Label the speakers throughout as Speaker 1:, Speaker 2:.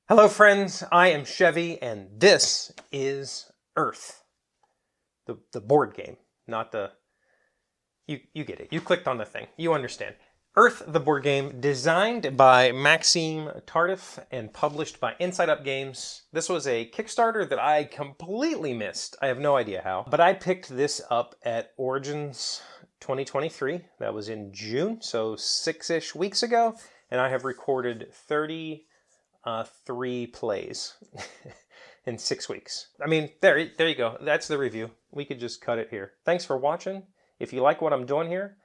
Speaker 1: Hello friends, I am Chevee and this is Earth. The board game, not the... You get it. You clicked on the thing. You understand. Earth, the board game, designed by Maxime TARDIF and published by Inside Up Games. This was a Kickstarter that I completely missed. I have no idea how. But I picked this up at Origins 2023. That was in June, so 6-ish weeks ago. And I have recorded 33 plays in 6 weeks. I mean, there you go. That's the review. We could just cut it here. Thanks for watching. If you like what I'm doing here,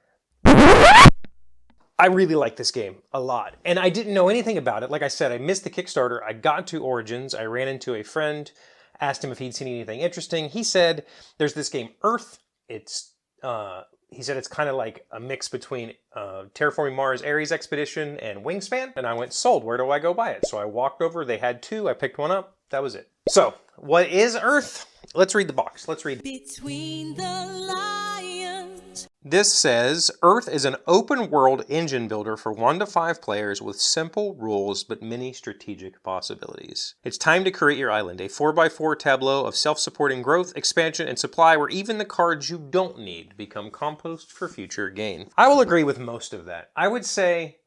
Speaker 1: I really like this game a lot. And I didn't know anything about it. Like I said, I missed the Kickstarter. I got to Origins. I ran into a friend, asked him if he'd seen anything interesting. He said, there's this game, Earth. He said it's kind of like a mix between Terraforming Mars Ares Expedition and Wingspan. And I went, sold. Where do I go buy it? So I walked over. They had two. I picked one up. That was it. So what is Earth? Let's read the box. Let's read.
Speaker 2: Between the lions.
Speaker 1: This says, Earth is an open world engine builder for 1 to 5 players with simple rules but many strategic possibilities. It's time to create your island, a 4x4 tableau of self-supporting growth, expansion, and supply where even the cards you don't need become compost for future gain. I will agree with most of that. I would say,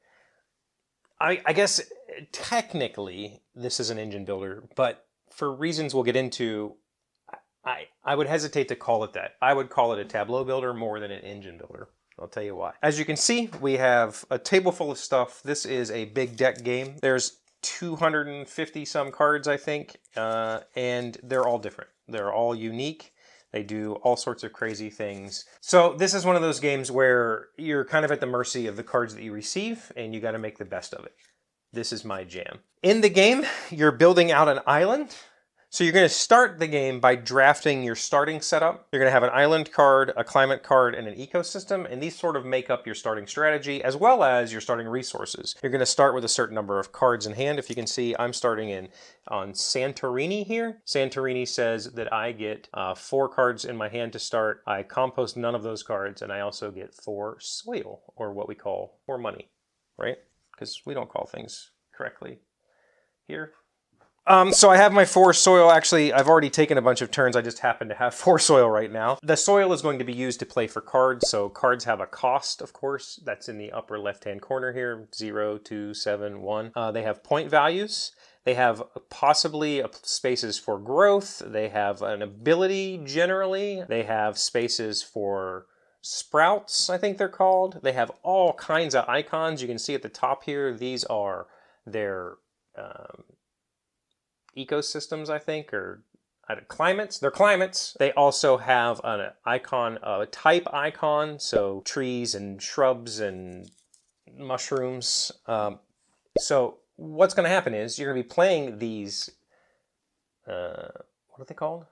Speaker 1: I guess technically this is an engine builder, but for reasons we'll get into, I would hesitate to call it that. I would call it a tableau builder more than an engine builder. I'll tell you why. As you can see, we have a table full of stuff. This is a big deck game. There's 250 some cards, I think, and they're all different. They're all unique. They do all sorts of crazy things. So this is one of those games where you're kind of at the mercy of the cards that you receive, and you got to make the best of it. This is my jam. In the game, you're building out an island. So you're going to start the game by drafting your starting setup. You're going to have an island card, a climate card, and an ecosystem, and these sort of make up your starting strategy as well as your starting resources. You're going to start with a certain number of cards in hand. If you can see, I'm starting on Santorini here. Santorini says that I get 4 cards in my hand to start. I compost none of those cards, and I also get 4 soil, or what we call 4 money, right? Because we don't call things correctly here. So I have my 4 soil. Actually, I've already taken a bunch of turns. I just happen to have 4 soil right now. The soil is going to be used to play for cards. So cards have a cost, of course. That's in the upper left-hand corner here. 0, 2, 7, 1. They have point values. They have possibly spaces for growth. They have an ability generally. They have spaces for sprouts, I think they're called. They have all kinds of icons. You can see at the top here, these are their... ecosystems, I think, or climates. They're climates. They also have an icon, a type icon, so trees and shrubs and mushrooms. So what's going to happen is you're going to be playing these, what are they called?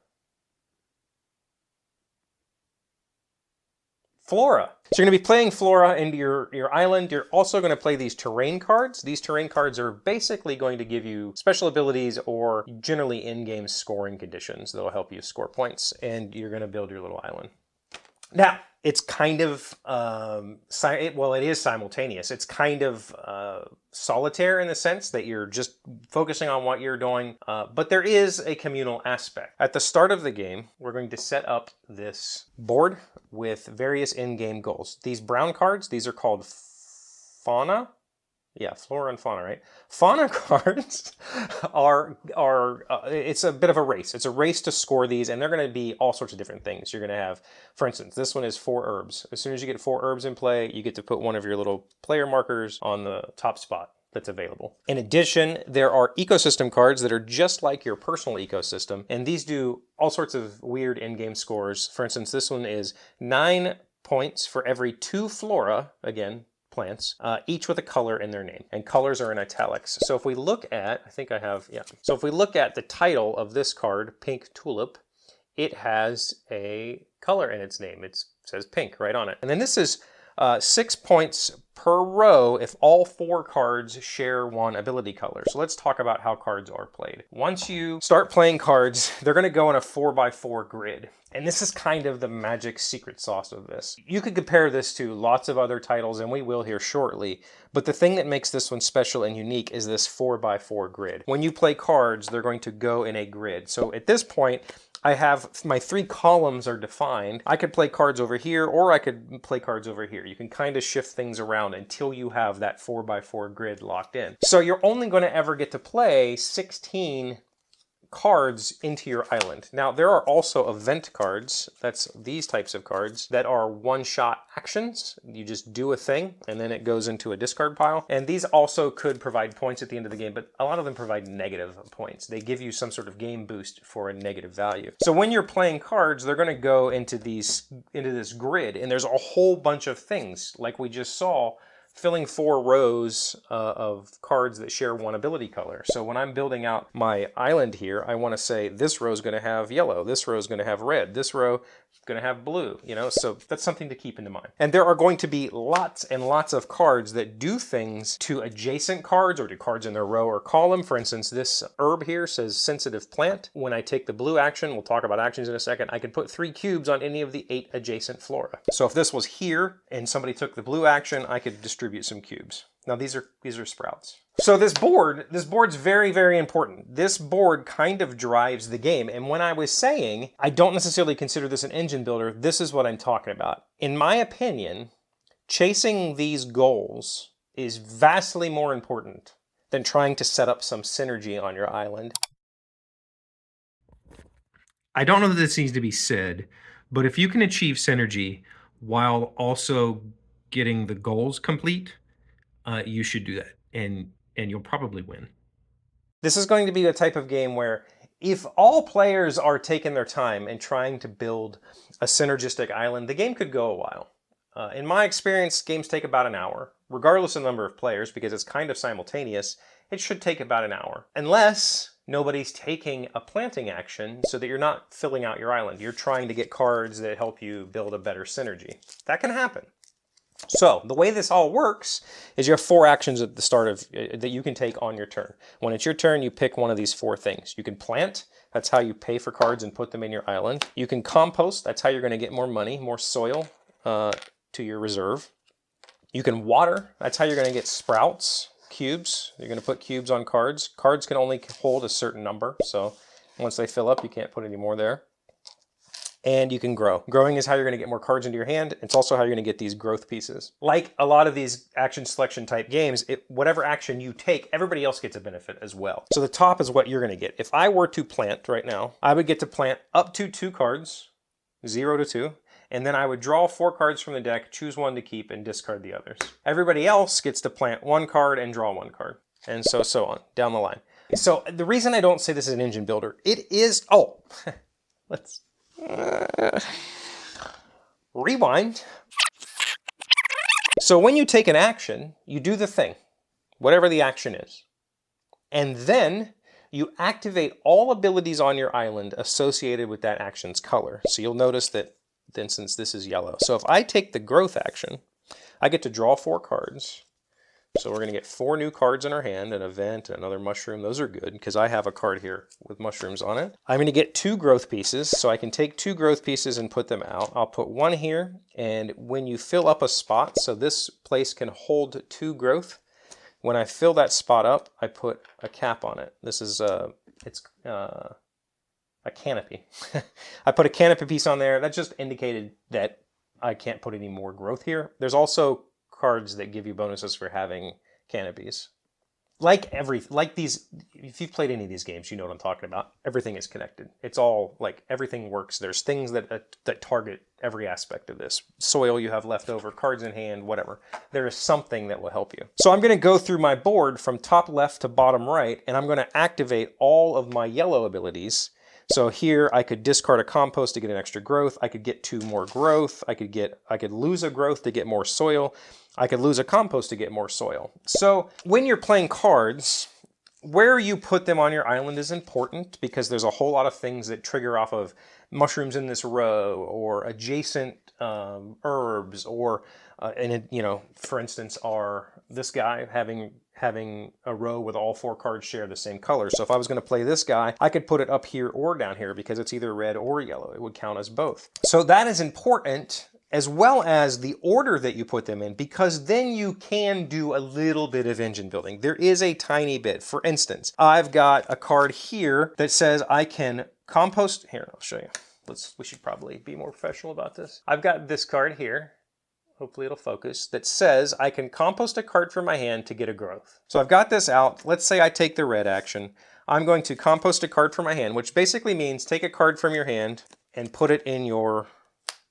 Speaker 1: Flora. So you're going to be playing flora into your island. You're also going to play these terrain cards. These terrain cards are basically going to give you special abilities or generally in-game scoring conditions that'll help you score points, and you're going to build your little island. Now, it's kind of, well, it is simultaneous. It's kind of solitaire in the sense that you're just focusing on what you're doing, but there is a communal aspect. At the start of the game, we're going to set up this board with various in-game goals. These brown cards, these are called fauna. Yeah, flora and fauna, right? Fauna cards are it's a bit of a race. It's a race to score these, and they're going to be all sorts of different things. You're going to have, for instance, this one is 4 herbs. As soon as you get 4 herbs in play, you get to put one of your little player markers on the top spot that's available. In addition, there are ecosystem cards that are just like your personal ecosystem, and these do all sorts of weird in-game scores. For instance, this one is 9 points for every 2 flora, again, plants, each with a color in their name, and colors are in italics. So if we look at, I think I have, yeah. So if we look at the title of this card, Pink Tulip, it has a color in its name. It says pink right on it. And then this is 6 points per row if all 4 cards share one ability color. So let's talk about how cards are played. Once you start playing cards, they're going to go in a 4x4 grid. And this is kind of the magic secret sauce of this. You could compare this to lots of other titles, and we will here shortly, but the thing that makes this one special and unique is this 4x4 grid. When you play cards, they're going to go in a grid. So at this point, I have my 3 columns are defined. I could play cards over here, or I could play cards over here. You can kind of shift things around until you have that 4x4 grid locked in. So you're only going to ever get to play 16 cards into your island. Now there are also event cards, that's these types of cards, that are one-shot actions. You just do a thing and then it goes into a discard pile. And these also could provide points at the end of the game, but a lot of them provide negative points. They give you some sort of game boost for a negative value. So when you're playing cards, they're going to go into this grid, and there's a whole bunch of things like we just saw, filling 4 rows of cards that share one ability color. So when I'm building out my island here, I want to say this row is going to have yellow, this row is going to have red, this row is going to have blue, you know, so that's something to keep in mind. And there are going to be lots and lots of cards that do things to adjacent cards or to cards in their row or column. For instance, this herb here says sensitive plant. When I take the blue action, we'll talk about actions in a second, I can put 3 cubes on any of the 8 adjacent flora. So if this was here and somebody took the blue action, I could distribute some cubes. Now these are sprouts. So this board's very, very important. This board kind of drives the game. And when I was saying I don't necessarily consider this an engine builder, this is what I'm talking about. In my opinion, chasing these goals is vastly more important than trying to set up some synergy on your island.
Speaker 3: I don't know that this needs to be said, but if you can achieve synergy while also getting the goals complete, you should do that, and you'll probably win.
Speaker 1: This is going to be the type of game where if all players are taking their time and trying to build a synergistic island, the game could go a while. In my experience, games take about an hour. Regardless of the number of players, because it's kind of simultaneous, it should take about an hour. Unless nobody's taking a planting action so that you're not filling out your island. You're trying to get cards that help you build a better synergy. That can happen. So the way this all works is you have 4 actions at the start of that you can take on your turn. When it's your turn, you pick one of these 4 things. You can plant, that's how you pay for cards and put them in your island. You can compost, that's how you're going to get more money, more soil to your reserve. You can water, that's how you're going to get sprouts, cubes. You're going to put cubes on cards. Cards can only hold a certain number, so once they fill up, you can't put any more there. And you can grow. Growing is how you're going to get more cards into your hand. It's also how you're going to get these growth pieces. Like a lot of these action selection type games, whatever action you take, everybody else gets a benefit as well. So the top is what you're going to get. If I were to plant right now, I would get to plant up to 2 cards, 0 to 2, and then I would draw 4 cards from the deck, choose 1 to keep, and discard the others. Everybody else gets to plant 1 card and draw 1 card, and so on, down the line. So the reason I don't say this is an engine builder, it is, let's rewind. So when you take an action, you do the thing, whatever the action is. And then you activate all abilities on your island associated with that action's color. So you'll notice that, for instance, this is yellow. So if I take the growth action, I get to draw 4 cards. So we're going to get 4 new cards in our hand, an event, another mushroom. Those are good because I have a card here with mushrooms on it. I'm going to get 2 growth pieces, so I can take 2 growth pieces and put them out. I'll put 1 here, and when you fill up a spot, so this place can hold 2 growth. When I fill that spot up, I put a cap on it. This is a canopy. I put a canopy piece on there. That just indicated that I can't put any more growth here. There's also cards that give you bonuses for having canopies. Like these, if you've played any of these games, you know what I'm talking about. Everything is connected. It's all like everything works. There's things that target every aspect of this. Soil you have left over, cards in hand, whatever. There is something that will help you. So I'm going to go through my board from top left to bottom right, and I'm going to activate all of my yellow abilities. So here I could discard a compost to get an extra growth. I could get 2 more growth. I could lose a growth to get more soil. I could lose a compost to get more soil. So when you're playing cards, where you put them on your island is important because there's a whole lot of things that trigger off of mushrooms in this row or adjacent herbs or, for instance, this guy having having a row with all 4 cards share the same color. So if I was going to play this guy, I could put it up here or down here because it's either red or yellow. It would count as both. So that is important, as well as the order that you put them in, because then you can do a little bit of engine building. There is a tiny bit. For instance, I've got a card here that says I can compost. Here, I'll show you. We should probably be more professional about this. I've got this card here. Hopefully it'll focus, that says I can compost a card from my hand to get a growth. So I've got this out. Let's say I take the red action. I'm going to compost a card from my hand, which basically means take a card from your hand and put it in your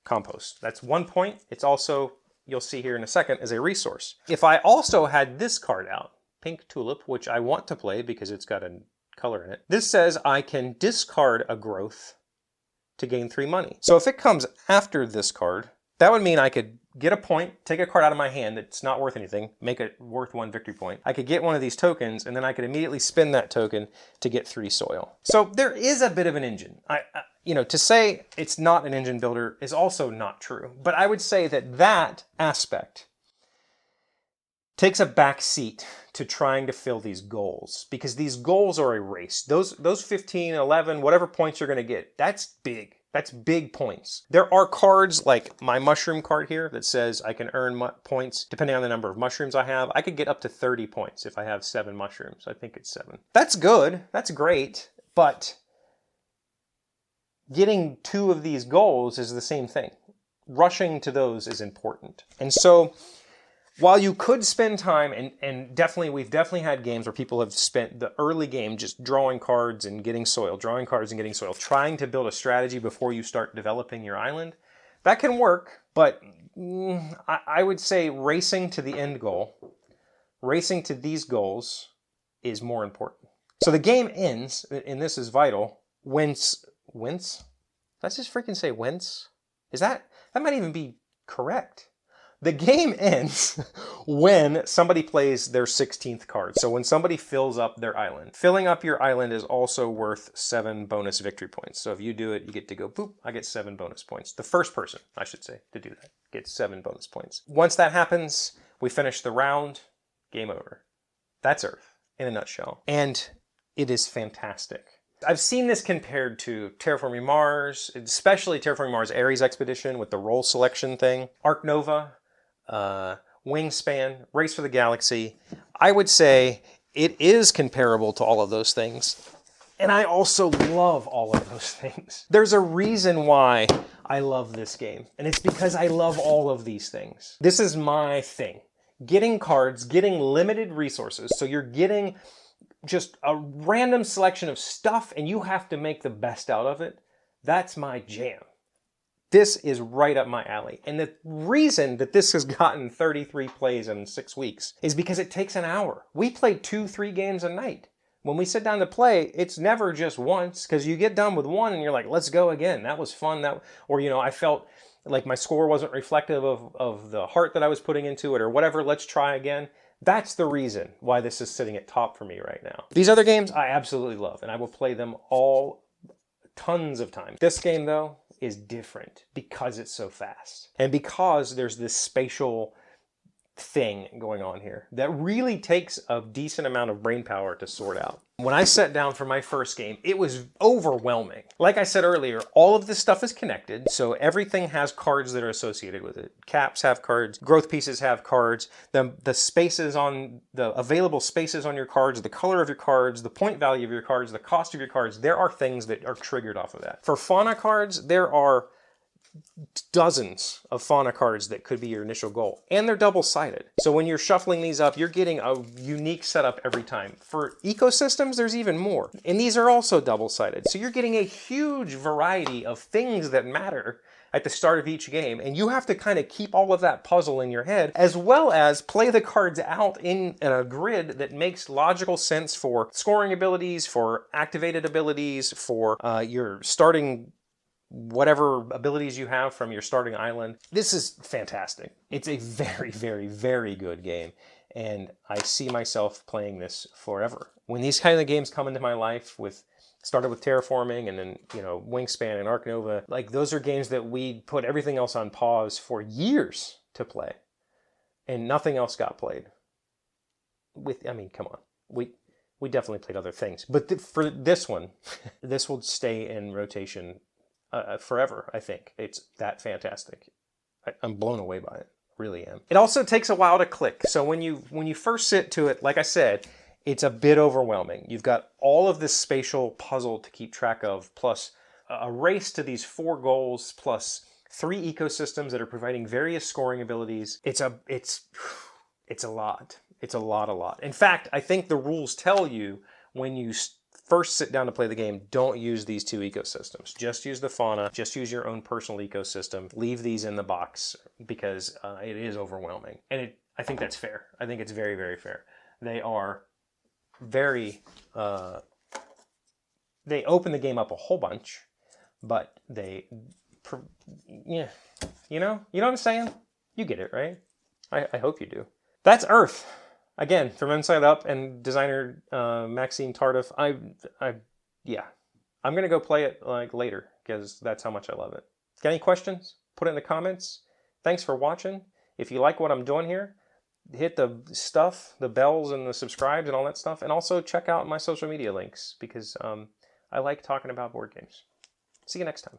Speaker 1: compost. That's 1 point. It's also, you'll see here in a second, as a resource. If I also had this card out, Pink Tulip, which I want to play because it's got a color in it, this says I can discard a growth to gain 3 money. So if it comes after this card, that would mean I could get a point, take a card out of my hand that's not worth anything, make it worth 1 victory point. I could get one of these tokens, and then I could immediately spin that token to get 3 soil. So there is a bit of an engine. To say it's not an engine builder is also not true. But I would say that that aspect takes a back seat to trying to fill these goals, because these goals are a race. Those 15, 11, whatever points you're going to get, that's big. That's big points. There are cards like my mushroom card here that says I can earn points depending on the number of mushrooms I have. I could get up to 30 points if I have 7 mushrooms. I think it's 7. That's good. That's great. But getting 2 of these goals is the same thing. Rushing to those is important. And so while you could spend time, and we've definitely had games where people have spent the early game just drawing cards and getting soil, trying to build a strategy before you start developing your island. That can work, but I would say racing to the end goal, racing to these goals is more important. So the game ends, and this is vital, whence? Let's just freaking say whence. That might even be correct. The game ends when somebody plays their 16th card. So when somebody fills up their island. Filling up your island is also worth 7 bonus victory points. So if you do it, you get to go, boop, I get 7 bonus points. The first person, I should say, to do that gets 7 bonus points. Once that happens, we finish the round, game over. That's Earth in a nutshell. And it is fantastic. I've seen this compared to Terraforming Mars, especially Terraforming Mars Ares Expedition with the role selection thing, Ark Nova, Wingspan, Race for the Galaxy. I would say it is comparable to all of those things. And I also love all of those things. There's a reason why I love this game. And it's because I love all of these things. This is my thing. Getting cards, getting limited resources. So you're getting just a random selection of stuff and you have to make the best out of it. That's my jam. This is right up my alley. And the reason that this has gotten 33 plays in 6 weeks is because it takes an hour. We play 2-3 games a night. When we sit down to play, it's never just once, because you get done with one and you're like, let's go again. That was fun. I felt like my score wasn't reflective of the heart that I was putting into it or whatever. Let's try again. That's the reason why this is sitting at top for me right now. These other games I absolutely love, and I will play them all tons of times. This game, though, is different because it's so fast. And because there's this spatial thing going on here that really takes a decent amount of brain power to sort out. When I sat down for my first game, it was overwhelming. Like I said earlier, all of this stuff is connected, so everything has cards that are associated with it. Caps have cards, growth pieces have cards, the spaces on, the available spaces on your cards, the color of your cards, the point value of your cards, the cost of your cards, there are things that are triggered off of that. For fauna cards, there are dozens of fauna cards that could be your initial goal, and they're double-sided. So when you're shuffling these up, you're getting a unique setup every time. For ecosystems, there's even more, and these are also double-sided. So you're getting a huge variety of things that matter at the start of each game, and you have to kind of keep all of that puzzle in your head, as well as play the cards out in a grid that makes logical sense for scoring abilities, for activated abilities, for your starting whatever abilities you have from your starting island. This is fantastic. It's a very, very, very good game, and I see myself playing this forever. When these kind of games come into my life, started with Terraforming and then, Wingspan and Ark Nova, like those are games that we put everything else on pause for years to play, and nothing else got played. I mean, come on. We definitely played other things. But for this one, this will stay in rotation forever, I think. It's that fantastic. I'm blown away by it. Really am. It also takes a while to click. So when you first sit to it, like I said, it's a bit overwhelming. You've got all of this spatial puzzle to keep track of, plus a race to these 4 goals, plus 3 ecosystems that are providing various scoring abilities. It's a lot. It's a lot. In fact, I think the rules tell you when you first sit down to play the game, don't use these 2 ecosystems. Just use the fauna. Just use your own personal ecosystem. Leave these in the box because it is overwhelming. And I think that's fair. I think it's very, very fair. They are very... they open the game up a whole bunch, but they... Yeah. You know what I'm saying? You get it, right? I hope you do. That's Earth. Again, from Inside Up and designer Maxime TARDIF. Yeah. I'm going to go play it like later because that's how much I love it. Got any questions? Put it in the comments. Thanks for watching. If you like what I'm doing here, hit the stuff, the bells and the subscribes and all that stuff. And also check out my social media links because I like talking about board games. See you next time.